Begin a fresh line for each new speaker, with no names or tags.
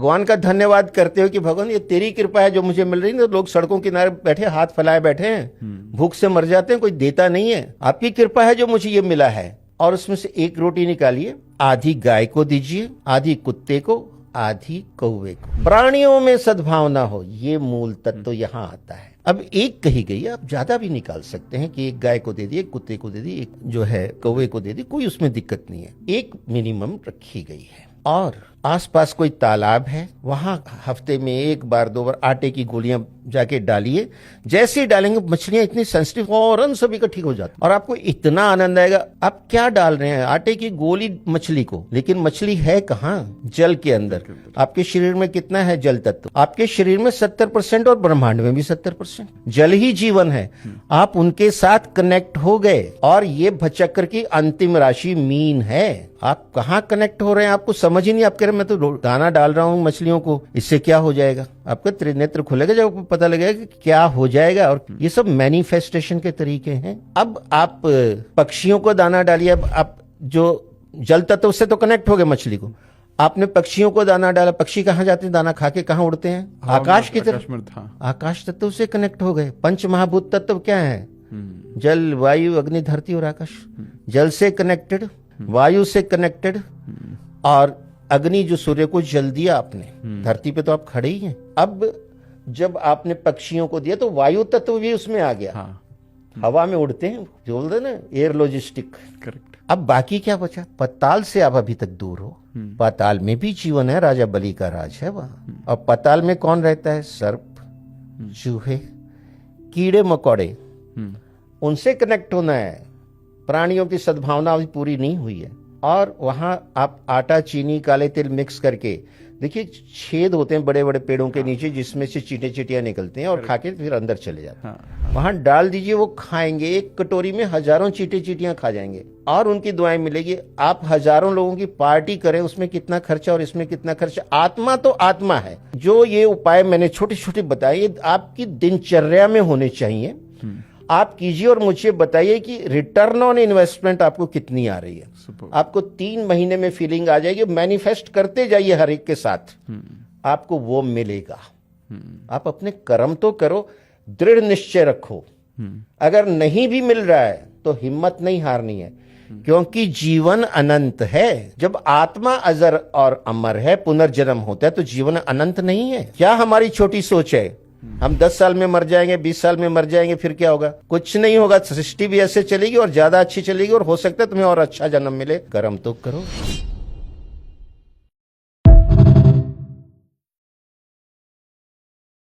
भगवान का धन्यवाद करते हो कि भगवान ये तेरी कृपा है जो मुझे मिल रही है। लोग सड़कों किनारे बैठे हाथ फैलाए बैठे हैं, भूख से मर जाते हैं, कोई देता नहीं है। आपकी कृपा है जो मुझे ये मिला है। और उसमें से एक रोटी निकालिए, आधी गाय को दीजिए, आधी कुत्ते को, आधी कौवे को। प्राणियों में सद्भावना हो, ये मूल तत्व तो यहाँ आता है। अब एक कही गई, आप ज्यादा भी निकाल सकते हैं कि एक गाय को दे दी, एक कुत्ते को दे दी, एक जो है कौवे को दे दी, कोई उसमें दिक्कत नहीं है। एक मिनिमम रखी गई है। और आसपास कोई तालाब है, वहां हफ्ते में एक बार दो बार आटे की गोलियां जाके डालिए। जैसे ही डालेंगे मछलियां इतनी सेंसिटिव फौरन सभी का ठीक हो जाता है और आपको इतना आनंद आएगा। आप क्या डाल रहे हैं? आटे की गोली मछली को, लेकिन मछली है कहाँ? जल के अंदर। आपके शरीर में कितना है जल तत्व? आपके शरीर में 70% और ब्रह्मांड में भी 70% जल ही जीवन है। आप उनके साथ कनेक्ट हो गए और ये भचक्र की अंतिम राशि मीन है। आप कहाँ कनेक्ट हो रहे हैं आपको समझ ही नहीं। आप कह रहे मैं तो दाना डाल रहा हूँ मछलियों को, इससे क्या हो जाएगा? आपका त्रिनेत्र खुलेगा जब आपको पता लगेगा कि क्या हो जाएगा। और ये सब मैनिफेस्टेशन के तरीके हैं। अब आप पक्षियों को दाना डालिए। अब आप जो जल तत्व से तो कनेक्ट हो गए मछली को, आपने पक्षियों को दाना डाला। पक्षी कहाँ जाते हैं? दाना खा के कहाँ उड़ते हैं? आकाश की तरफ। आकाश तत्व से कनेक्ट हो गए। पंच महाभूत तत्व क्या है? जल, वायु, अग्नि, धरती और आकाश। जल से कनेक्टेड, वायु से कनेक्टेड, और अग्नि जो सूर्य को जल दिया आपने, धरती पे तो आप खड़े ही हैं। अब जब आपने पक्षियों को दिया तो वायु तत्व भी उसमें आ गया। हवा में उड़ते हैं, जो बोलते ना एयर लॉजिस्टिक। करेक्ट। अब बाकी क्या बचा? पाताल से आप अभी तक दूर हो। पाताल में भी जीवन है, राजा बलि का राज है वहां। और पाताल में कौन रहता है? सर्प, चूहे, कीड़े मकोड़े। उनसे कनेक्ट होना है। प्राणियों की सद्भावना अभी पूरी नहीं हुई है। और वहां आप आटा, चीनी, काले तिल मिक्स करके देखिए, छेद होते हैं बड़े बड़े पेड़ों के नीचे जिसमें से चींटे चींटियां निकलते हैं और खा के फिर अंदर चले जाते हैं। वहां डाल दीजिए, वो खाएंगे। एक कटोरी में हजारों चींटे चींटियां खा जाएंगे और उनकी दुआएं मिलेगी। आप हजारों लोगों की पार्टी करें, उसमें कितना खर्चा और इसमें कितना खर्चा। आत्मा तो आत्मा है। जो ये उपाय मैंने छोटे छोटे बताए, आपकी दिनचर्या में होने चाहिए। आप कीजिए और मुझे बताइए कि रिटर्न ऑन इन्वेस्टमेंट आपको कितनी आ रही है। आपको 3 महीने में फीलिंग आ जाएगी। मैनिफेस्ट करते जाइए हर एक के साथ, आपको वो मिलेगा। आप अपने कर्म तो करो, दृढ़ निश्चय रखो। अगर नहीं भी मिल रहा है तो हिम्मत नहीं हारनी है, क्योंकि जीवन अनंत है। जब आत्मा अजर और अमर है, पुनर्जन्म होता है, तो जीवन अनंत नहीं है। क्या हमारी छोटी सोच है? हम 10 साल में मर जाएंगे, 20 साल में मर जाएंगे, फिर क्या होगा? कुछ नहीं होगा। सृष्टि भी ऐसे चलेगी और ज्यादा अच्छी चलेगी, और हो सकता है तुम्हें और अच्छा जन्म मिले। कर्म तो करो।